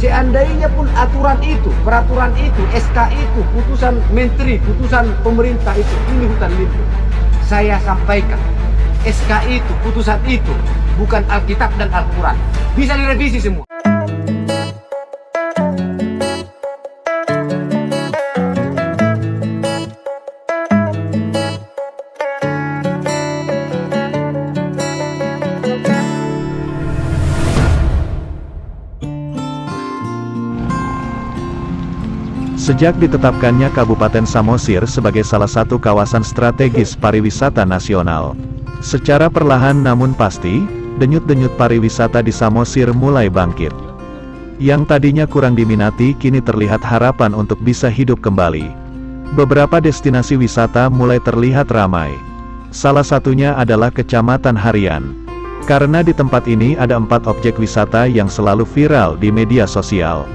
Seandainya pun aturan itu, peraturan itu, SK itu, putusan menteri, putusan pemerintah itu, ini hutan lindung. Saya sampaikan, SK itu, putusan itu, bukan Alkitab dan Al-Quran. Bisa direvisi semua. Sejak ditetapkannya Kabupaten Samosir sebagai salah satu kawasan strategis pariwisata nasional, secara perlahan namun pasti, denyut-denyut pariwisata di Samosir mulai bangkit. Yang tadinya kurang diminati kini terlihat harapan untuk bisa hidup kembali. Beberapa destinasi wisata mulai terlihat ramai. Salah satunya adalah Kecamatan Harian. Karena di tempat ini ada 4 objek wisata yang selalu viral di media sosial,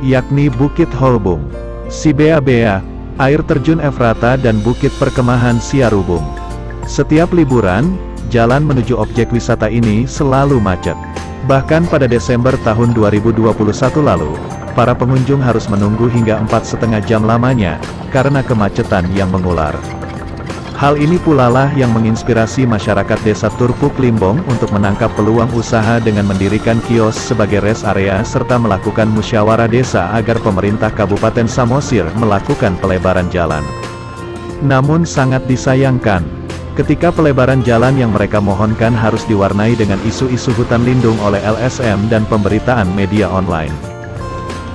yakni Bukit Holbung, Sibea-bea, Air Terjun Efrata dan Bukit Perkemahan Siarubung. Setiap liburan, jalan menuju objek wisata ini selalu macet. Bahkan pada Desember tahun 2021 lalu, para pengunjung harus menunggu hingga 4,5 jam lamanya, karena kemacetan yang mengular. Hal ini pula lah yang menginspirasi masyarakat desa Turpuk Limbong untuk menangkap peluang usaha dengan mendirikan kios sebagai rest area serta melakukan musyawarah desa agar pemerintah Kabupaten Samosir melakukan pelebaran jalan. Namun sangat disayangkan, ketika pelebaran jalan yang mereka mohonkan harus diwarnai dengan isu-isu hutan lindung oleh LSM dan pemberitaan media online.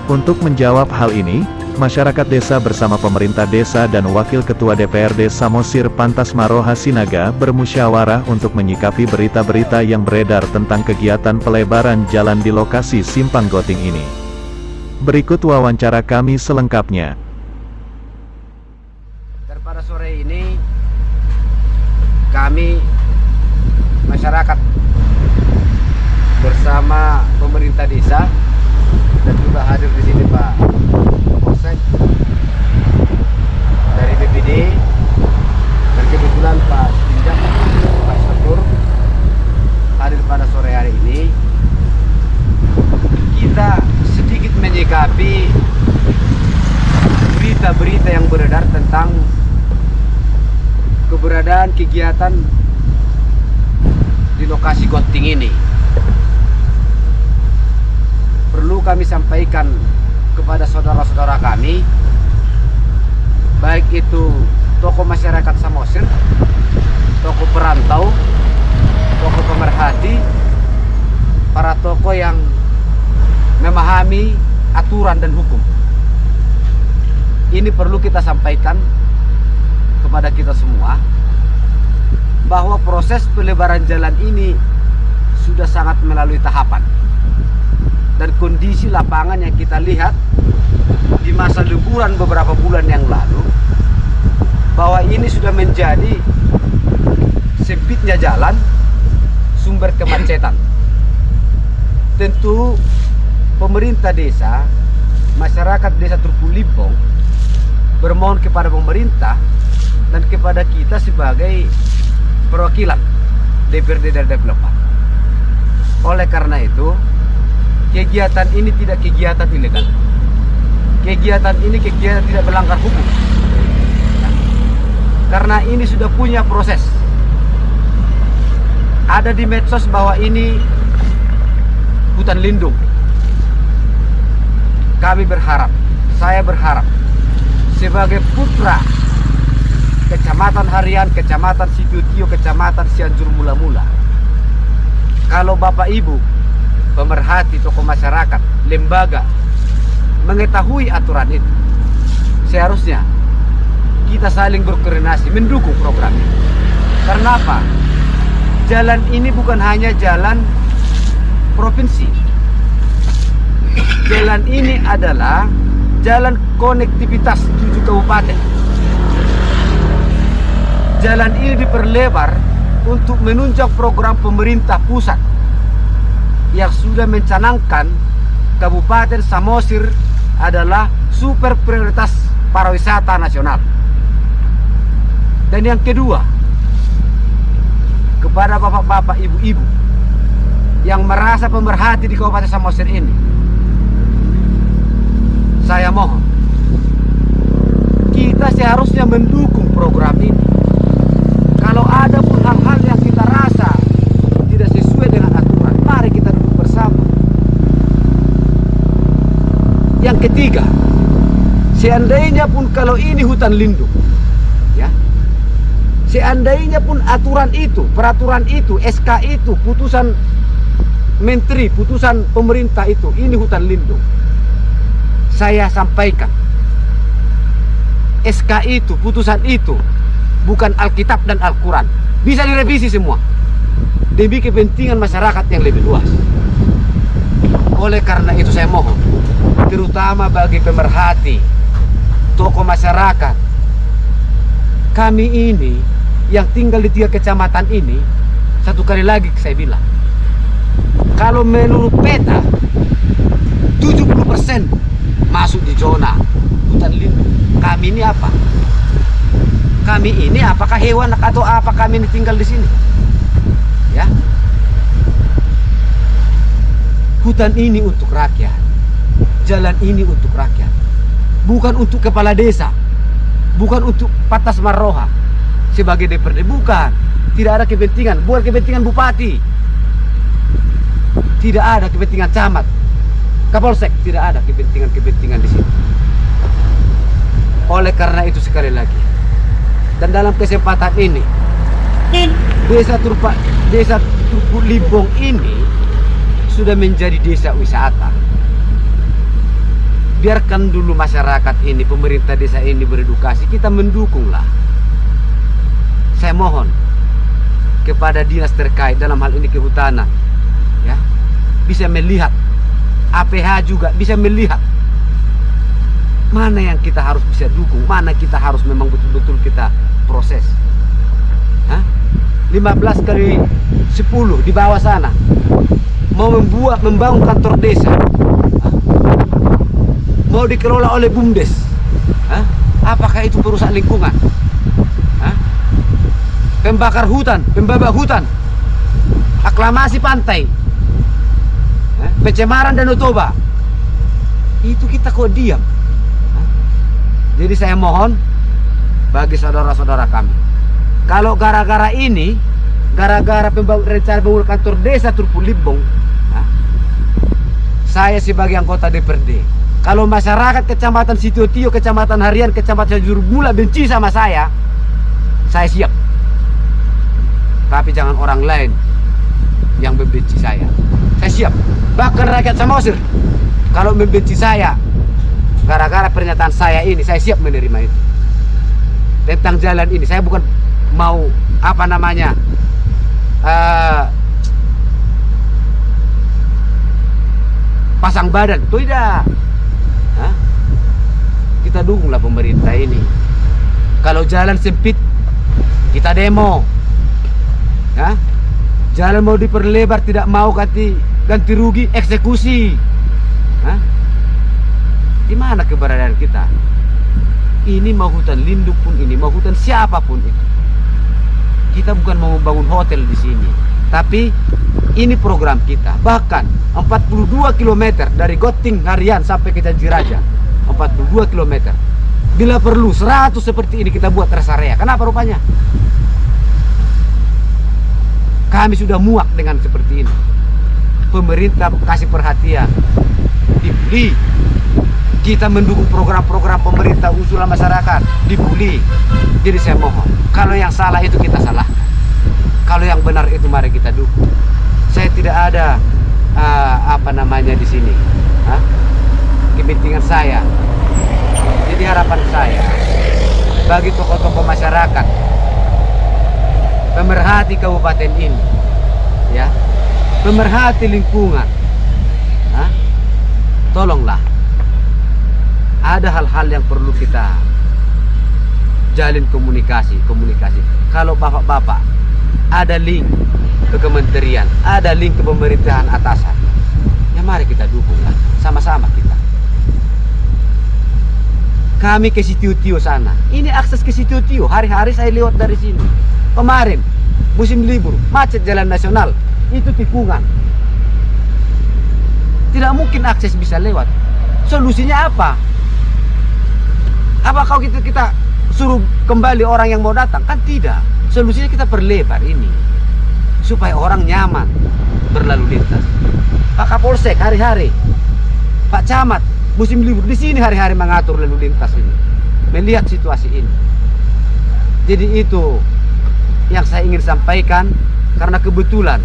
Untuk menjawab hal ini, masyarakat desa bersama pemerintah desa dan Wakil Ketua DPRD Samosir Pantas Maroha Sinaga bermusyawarah untuk menyikapi berita-berita yang beredar tentang kegiatan pelebaran jalan di lokasi Simpang Goting ini. Berikut wawancara kami selengkapnya. Dan pada sore ini, kami masyarakat bersama pemerintah desa dan juga hadir di sini Pak Kapolsek dari BPD dan kebetulan Pak Tindak, Pak Satur hadir pada sore hari ini. Kita sedikit menyikapi berita-berita yang beredar tentang keberadaan kegiatan di lokasi Goting ini. Perlu kami sampaikan kepada saudara-saudara kami, baik itu tokoh masyarakat Samosir, tokoh perantau, tokoh pemerhati, para tokoh yang memahami aturan dan hukum. Ini perlu kita sampaikan kepada kita semua, bahwa proses pelebaran jalan ini sudah sangat melalui tahapan. Dan kondisi lapangan yang kita lihat di masa liburan beberapa bulan yang lalu, bahwa ini sudah menjadi sempitnya jalan, sumber kemacetan. Tentu pemerintah desa, masyarakat desa Turpuk Limbong bermohon kepada pemerintah dan kepada kita sebagai perwakilan DPRD dan developer. Oleh karena itu, kegiatan ini tidak kegiatan ilegal. Kegiatan ini kegiatan tidak melanggar hukum. Nah, karena ini sudah punya proses. Ada di medsos bahwa ini hutan lindung. Kami berharap, saya berharap, sebagai putra Kecamatan Harian, Kecamatan Situtio, Kecamatan Cianjur Mula-Mula, kalau Bapak Ibu pemerhati, tokoh masyarakat, lembaga mengetahui aturan itu, seharusnya kita saling berkoordinasi mendukung program ini. Karena apa? Jalan ini bukan hanya jalan provinsi. Jalan ini adalah jalan konektivitas 7 kabupaten. Jalan ini diperlebar untuk menunjang program pemerintah pusat yang sudah mencanangkan Kabupaten Samosir adalah super prioritas pariwisata nasional. Dan yang kedua, kepada bapak-bapak, ibu-ibu yang merasa pemerhati di Kabupaten Samosir ini, saya mohon, kita seharusnya mendukung program ini. Kalau ada pun hal-hal yang kita rasa tidak sesuai dengan aturan, mari kita duduk bersama. Yang ketiga, seandainya pun kalau ini hutan lindung, ya, seandainya pun aturan itu, peraturan itu, SK itu, putusan menteri, putusan pemerintah itu, ini hutan lindung, saya sampaikan, SK itu, putusan itu bukan Alkitab dan Al-Quran, bisa direvisi semua demi kepentingan masyarakat yang lebih luas. Oleh karena itu saya mohon, terutama bagi pemerhati, tokoh masyarakat, kami ini yang tinggal di 3 kecamatan ini, satu kali lagi saya bilang, kalau menurut peta 70% masuk di zona hutan lindung. Kami ini apa? Kami ini apakah hewan atau apa kami ini tinggal di sini? Ya. Hutan ini untuk rakyat. Jalan ini untuk rakyat. Bukan untuk kepala desa. Bukan untuk Patas Marroha sebagai DPRD, bukan. Tidak ada kepentingan, bukan kepentingan bupati. Tidak ada kepentingan camat, Kapolsek, tidak ada kepentingan-kepentingan di sini. Oleh karena itu sekali lagi, dan dalam kesempatan ini, desa Turku Libong ini sudah menjadi desa wisata. Biarkan dulu masyarakat ini, pemerintah desa ini beredukasi, kita mendukunglah. Saya mohon kepada dinas terkait dalam hal ini kehutanan, ya, bisa melihat, APH juga bisa melihat mana yang kita harus bisa dukung, mana kita harus memang betul-betul kita proses. 15 kali 10 di bawah sana mau membangun kantor desa, mau dikelola oleh BUMDes, apakah itu perusahaan lingkungan? Pembakar hutan, pembabak hutan, aklamasi pantai, pencemaran Danau Toba, itu kita kok diam? Jadi saya mohon bagi saudara-saudara kami, kalau gara-gara ini, gara-gara rencana bangun kantor desa Turku Libong, saya sebagai anggota DPRD, kalau masyarakat Kecamatan Sitio-Tio, Kecamatan Harian, Kecamatan Jurumula benci sama saya siap. Tapi jangan orang lain yang membenci saya. Saya siap. Bahkan rakyat Samosir, kalau membenci saya gara-gara pernyataan saya ini, saya siap menerima itu. Tentang jalan ini, saya bukan mau apa namanya pasang badan, tidak. Kita dukunglah pemerintah ini. Kalau jalan sempit, kita demo. Jalan mau diperlebar, tidak mau ganti rugi, eksekusi. Di mana keberadaan kita? Ini mau hutan lindung pun, ini mau hutan siapapun itu. Kita bukan mau membangun hotel di sini, tapi ini program kita. Bahkan 42 km dari Goting Harian sampai ke Janjiraja, 42 km. Bila perlu 100 seperti ini kita buat rest area. Kenapa rupanya? Kami sudah muak dengan seperti ini. Pemerintah kasih perhatian, dibully. Kita mendukung program-program pemerintah, usulan masyarakat, dibully. Jadi saya mohon, kalau yang salah itu kita salahkan, kalau yang benar itu mari kita dukung. Saya tidak ada apa namanya di sini, kepentingan saya. Jadi harapan saya bagi tokoh-tokoh masyarakat, pemerhati kabupaten ini, ya, pemerhati lingkungan, tolonglah, ada hal-hal yang perlu kita jalin komunikasi. Kalau bapak-bapak ada link ke kementerian, ada link ke pemerintahan atasan, ya mari kita dukunglah, sama-sama kita. Kami ke Sitio-Tio sana, ini akses ke Sitio-Tio, hari-hari saya lewat dari sini. Kemarin musim libur, macet jalan nasional, itu tikungan, tidak mungkin akses bisa lewat. Solusinya apa? Apa kau kita suruh kembali orang yang mau datang? Kan tidak. Solusinya kita perlebar ini supaya orang nyaman berlalu lintas. Pak Kapolsek hari-hari, Pak Camat musim libur di sini hari-hari mengatur lalu lintas ini, melihat situasi ini. Jadi itu yang saya ingin sampaikan, karena kebetulan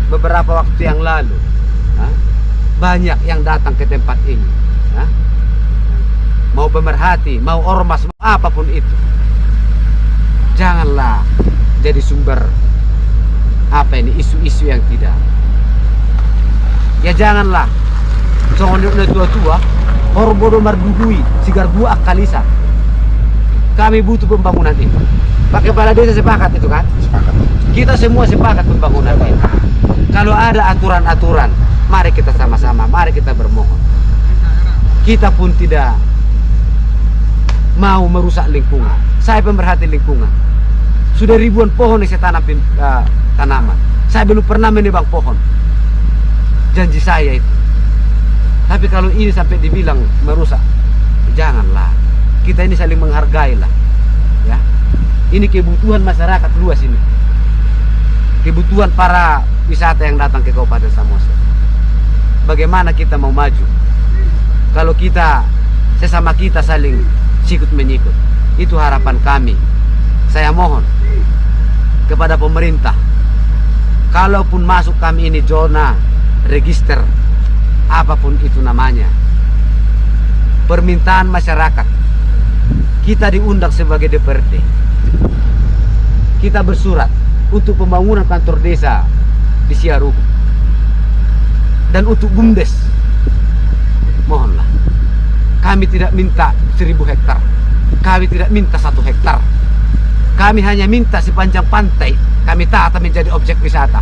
beberapa waktu yang lalu banyak yang datang ke tempat ini, mau pemerhati, mau ormas, mau apapun itu. Janganlah jadi sumber isu-isu yang tidak. Ya janganlah soalnya tua-tua horbodo mardugui sigar gua akalisa. Kami butuh pembangunan ini. Pak Kepala Desa sepakat itu kan? Sepakat. Kita semua sepakat pembangunan ini. Kalau ada aturan-aturan, mari kita sama-sama, mari kita bermohon. Kita pun tidak mau merusak lingkungan. Saya pemerhati lingkungan. Sudah ribuan pohon yang saya tanam tanaman. Saya belum pernah menebang pohon. Janji saya itu. Tapi kalau ini sampai dibilang merusak, janganlah. Kita ini saling menghargai lah. Ya. Ini kebutuhan masyarakat luas ini. Kebutuhan para wisata yang datang ke Kabupaten Samosir. Bagaimana kita mau maju? Kalau kita sesama kita saling sikut menyikut. Itu harapan kami. Saya mohon kepada pemerintah, kalaupun masuk kami ini zona register, apapun itu namanya, permintaan masyarakat, kita diundang sebagai DPRD, kita bersurat untuk pembangunan kantor desa di Siarugu dan untuk BUMDes. Mohonlah, kami tidak minta 1000 hektar, kami tidak minta 1 hektar, kami hanya minta sepanjang pantai kami tata menjadi objek wisata.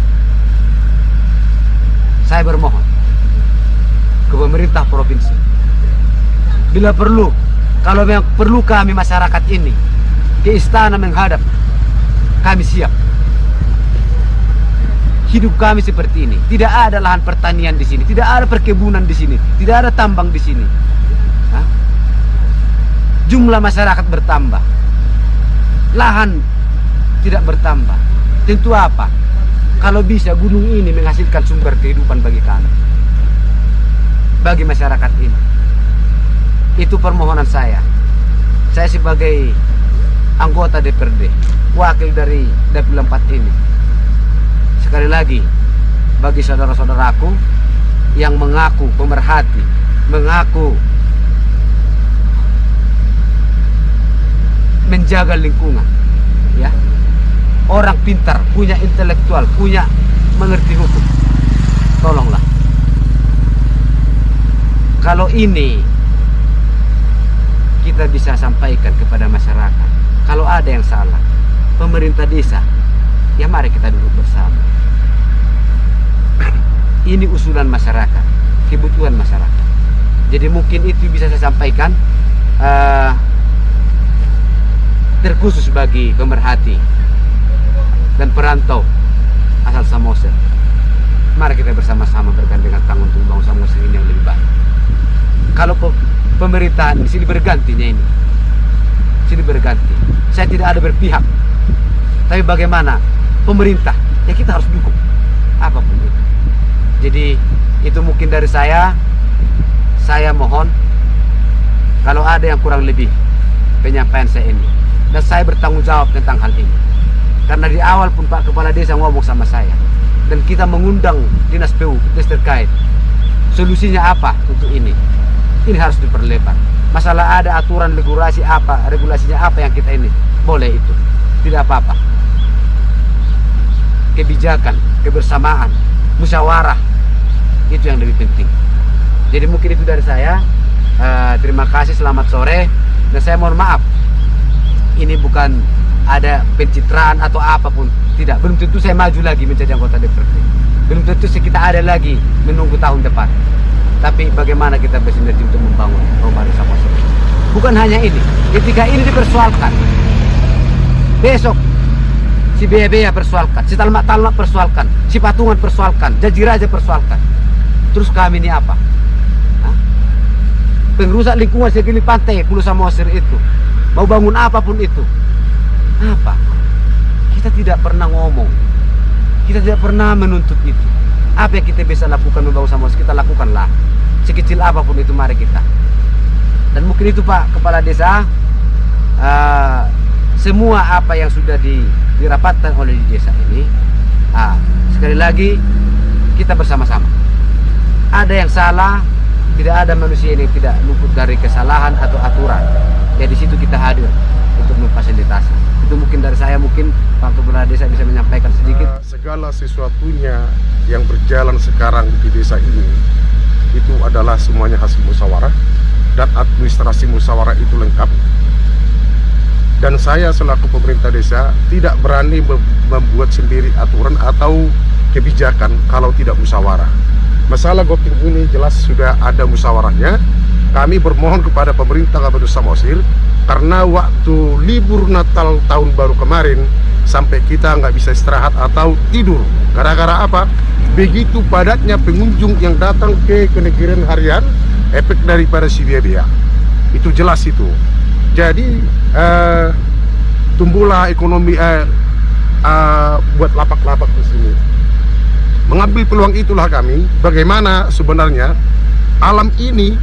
Saya bermohon ke pemerintah provinsi, bila perlu, kalau memang perlu kami masyarakat ini ke istana menghadap, kami siap. Hidup kami seperti ini, tidak ada lahan pertanian di sini, tidak ada perkebunan di sini, tidak ada tambang di sini. Jumlah masyarakat bertambah, lahan tidak bertambah. Tentu apa? Kalau bisa gunung ini menghasilkan sumber kehidupan bagi kami, bagi masyarakat ini. Itu permohonan saya. Saya sebagai anggota DPRD, wakil dari Dapil 4 ini. Sekali lagi, bagi saudara-saudaraku yang mengaku pemerhati, mengaku menjaga lingkungan, ya, orang pintar, punya intelektual, punya mengerti hukum, tolonglah. Kalau ini kita bisa sampaikan kepada masyarakat, kalau ada yang salah, pemerintah desa, ya mari kita duduk bersama. Ini usulan masyarakat, kebutuhan masyarakat. Jadi mungkin itu bisa saya sampaikan terkhusus bagi pemerhati dan perantau asal Samosir. Mari kita bersama-sama bergandengan tangan untuk membangun Samosir ini yang lebih baik. Kalau pemerintahan silih bergantinya ini, silih berganti, saya tidak ada berpihak. Tapi bagaimana pemerintah, ya kita harus dukung apapun itu. Jadi itu mungkin dari saya. Saya mohon kalau ada yang kurang lebih penyampaian saya ini, dan saya bertanggung jawab tentang hal ini. Karena di awal pun Pak Kepala Desa ngomong sama saya, dan kita mengundang Dinas PU, Dinas terkait. Solusinya apa untuk ini? Ini harus diperlebar. Masalah ada aturan regulasinya apa yang kita ini, boleh itu, tidak apa-apa. Kebijakan, kebersamaan, musyawarah, itu yang lebih penting. Jadi mungkin itu dari saya. Terima kasih, selamat sore, dan saya mohon maaf. Ini bukan ada pencitraan atau apapun, tidak. Belum tentu saya maju lagi menjadi anggota DPRD. Belum tentu kita ada lagi menunggu tahun depan. Tapi bagaimana kita bersinergi untuk membangun Kabupaten Samosir. Bukan hanya ini, ketika ini dipersoalkan, besok si Bea persoalkan, si Talmak persoalkan, si Patungan persoalkan, Janji Raja persoalkan. Terus kami ini apa? Pengrusak lingkungan segini pantai Pulau Samosir itu. Mau bangun apapun itu. Apa? Kita tidak pernah ngomong. Kita tidak pernah menuntut itu. Apa yang kita bisa lakukan membangun Samosir, kita lakukanlah. Sekecil apapun itu, mari kita. Dan mungkin itu Pak Kepala Desa, semua apa yang sudah dirapatkan oleh di desa ini, sekali lagi kita bersama-sama. Ada yang salah, tidak ada manusia ini tidak luput dari kesalahan atau aturan. Ya di situ kita hadir untuk memfasilitasi. Itu mungkin dari saya, mungkin Pak Kepala Desa bisa menyampaikan sedikit. Segala sesuatunya yang berjalan sekarang di desa ini itu adalah semuanya hasil musyawarah, dan administrasi musyawarah itu lengkap. Dan saya selaku pemerintah desa tidak berani membuat sendiri aturan atau kebijakan kalau tidak musyawarah. Masalah Goting ini jelas sudah ada musyawarahnya. Kami bermohon kepada pemerintah Kabupaten Samosir, karena waktu libur Natal tahun baru kemarin sampai kita nggak bisa istirahat atau tidur. Gara-gara apa? Begitu padatnya pengunjung yang datang ke Kenegirian harian, efek daripada si biaya. Itu jelas itu. Jadi tumbuhlah ekonomi buat lapak-lapak di sini. Mengambil peluang itulah kami, bagaimana sebenarnya alam ini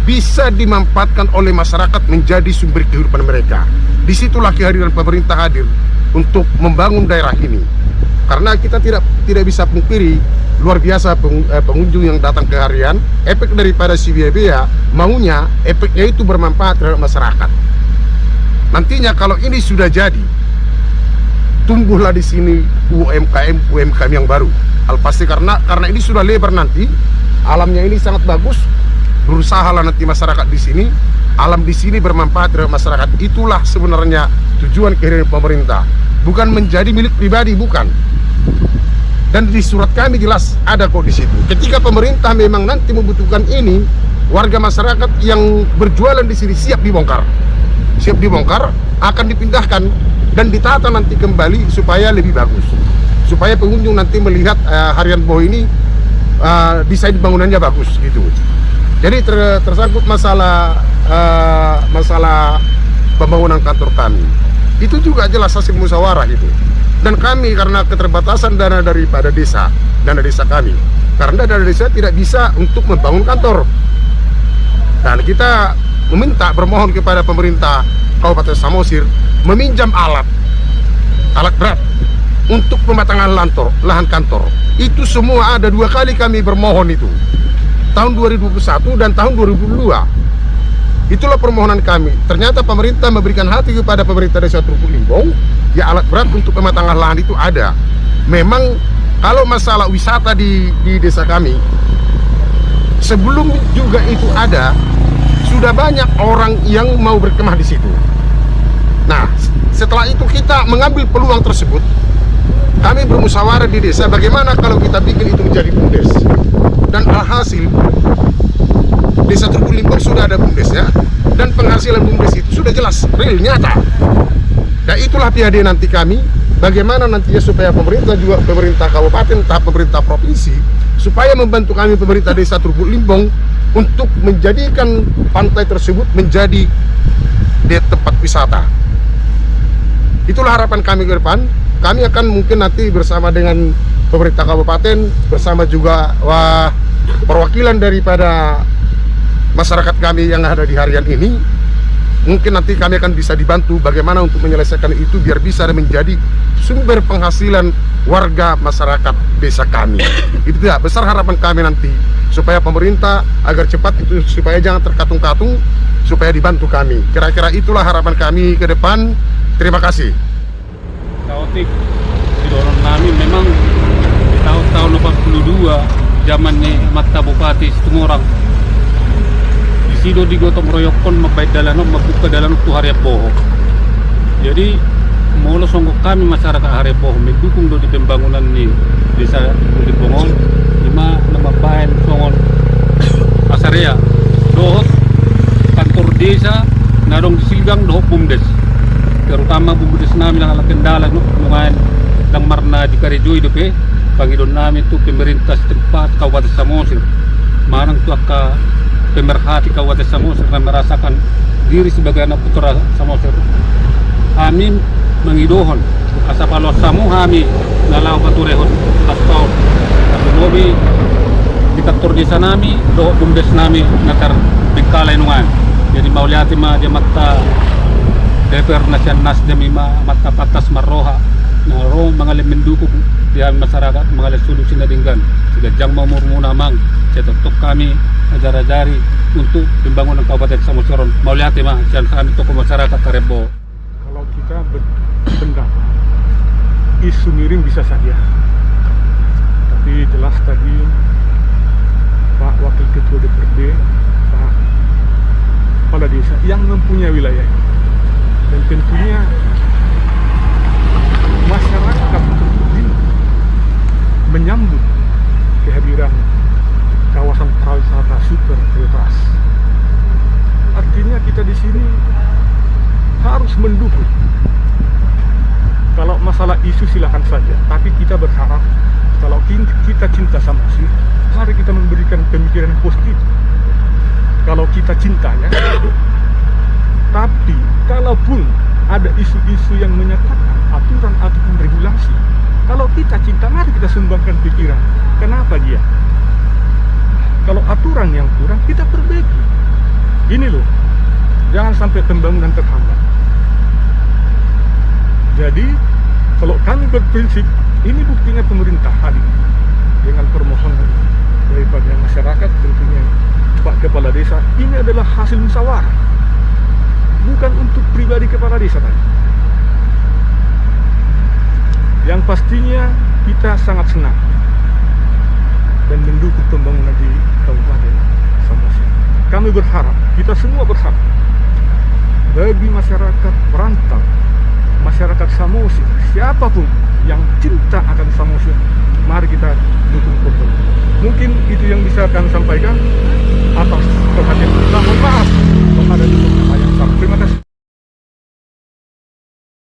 bisa dimanfaatkan oleh masyarakat menjadi sumber kehidupan mereka. Disitulah kehadiran pemerintah hadir untuk membangun daerah ini. Karena kita tidak bisa pungkiri, luar biasa pengunjung yang datang ke harian, efek daripada si biaya maunya efeknya itu bermanfaat terhadap masyarakat. Nantinya kalau ini sudah jadi, tumbuhlah di sini UMKM yang baru. Pasti karena ini sudah lebar nanti, alamnya ini sangat bagus. Berusahalah nanti masyarakat di sini, alam di sini bermanfaat terhadap masyarakat. Itulah sebenarnya tujuan kehadiran pemerintah, bukan menjadi milik pribadi, bukan. Dan di surat kami jelas ada kok di situ. Ketika pemerintah memang nanti membutuhkan ini, warga masyarakat yang berjualan di sini siap dibongkar, akan dipindahkan dan ditata nanti kembali supaya lebih bagus, supaya pengunjung nanti melihat harian bawah ini desain bangunannya bagus gitu. Jadi tersangkut masalah pembangunan kantor kami, itu juga jelas hasil musyawarah itu. Dan kami karena keterbatasan dana daripada desa kami, karena dana desa tidak bisa untuk membangun kantor, dan kita bermohon kepada pemerintah Kabupaten Samosir meminjam alat berat untuk pematangan lahan kantor. Itu semua ada 2 kali kami bermohon itu, tahun 2021 dan tahun 2022. Itulah permohonan kami. Ternyata pemerintah memberikan hati kepada pemerintah desa Trupu Limbong, ya alat berat untuk pematangan lahan itu ada. Memang kalau masalah wisata di desa kami, sebelum juga itu ada, sudah banyak orang yang mau berkemah di situ. Nah, setelah itu kita mengambil peluang tersebut, kami bermusyawarah di desa bagaimana kalau kita bikin itu menjadi BUMDes. Dan alhasil desa Trupu Limbong sudah ada BUMDesnya, dan penghasilan BUMDes itu sudah jelas, real, nyata. Dan itulah PAD nanti kami, bagaimana nantinya supaya pemerintah juga, pemerintah kabupaten, tahap pemerintah provinsi, supaya membantu kami pemerintah desa Trupu Limbong untuk menjadikan pantai tersebut menjadi tempat wisata. Itulah harapan kami ke depan. Kami akan mungkin nanti bersama dengan pemerintah kabupaten, bersama juga perwakilan daripada masyarakat kami yang ada di harian ini, mungkin nanti kami akan bisa dibantu bagaimana untuk menyelesaikan itu biar bisa menjadi sumber penghasilan warga masyarakat desa kami. Itu tidak besar harapan kami nanti, supaya pemerintah agar cepat itu, supaya jangan terkatung-katung, supaya dibantu kami. Kira-kira itulah harapan kami ke depan. Terima kasih. Kaotik didorong kami memang di tahun 82 zamannya Mata Bupati Situmorang. Di sido digotong royokon mabait dalan mabuka dalan tu Hariapoho. Jadi mula songgok kami masyarakat Hariapoho mendukung do di pembangunan ni desa Limbongon lima namabayan songon asarea dohot kantor desa narong silgang dohot BUMDes. Terutama BUMDes namin ang kendala no lungan ng marna di Karijoy dope pangidon namin tu pemerintah setempat Kabupaten Samosir manang tu aka pemerhati Kabupaten Samosir dan merasakan diri sebagai anak putra Samosir. Kami mengidohon asapalo samu kami nalau paturehon tahun tapi mobi dikatur desa nami do bumdes nami nakar bengkalai nuan. Jadi mau lihat ma dia mata DPR Nasional Nasdem ima mata patas maroha na ro mengalir mendukung dia masyarakat mengalir solusi nadinggan sehingga jang mau murmuna mang cetok kami ajari untuk pembangunan Kabupaten Samosir. Mau lihat ma sian kami tokoh masyarakat Karebo. Kalau kita berpendapat isu miring bisa saja, tapi jelas tadi Pak Wakil Ketua DPRD, Pak Kepala Desa yang mempunyai wilayah ini. Dan tentunya masyarakat ini menyambut kehadiran kawasan pariwisata super prioritas. Artinya kita di sini harus mendukung. Kalau masalah isu silakan saja, tapi kita berharap kalau kita cinta sama Samosir, mari kita memberikan pemikiran positif. Kalau kita cintanya, tapi kalaupun ada isu-isu yang menyatakan aturan ataupun regulasi, kalau kita cinta, mari kita sumbangkan pikiran. Kenapa dia? Kalau aturan yang kurang, kita perbaiki. Ini loh, jangan sampai pembangunan terhambat. Jadi, kalau kami berprinsip, ini buktinya pemerintah hari ini dengan permohonan daripada masyarakat, tentunya Pak Kepala Desa, ini adalah hasil musyawarah, bukan untuk pribadi Kepala Desa tadi. Yang pastinya kita sangat senang dan mendukung pembangunan di Kabupaten Samosir. Kami berharap, kita semua berharap, bagi masyarakat perantau, masyarakat Samosir, siapapun yang cinta akan Samosir, mari kita dukung pembangunan. Mungkin itu yang bisa kami sampaikan.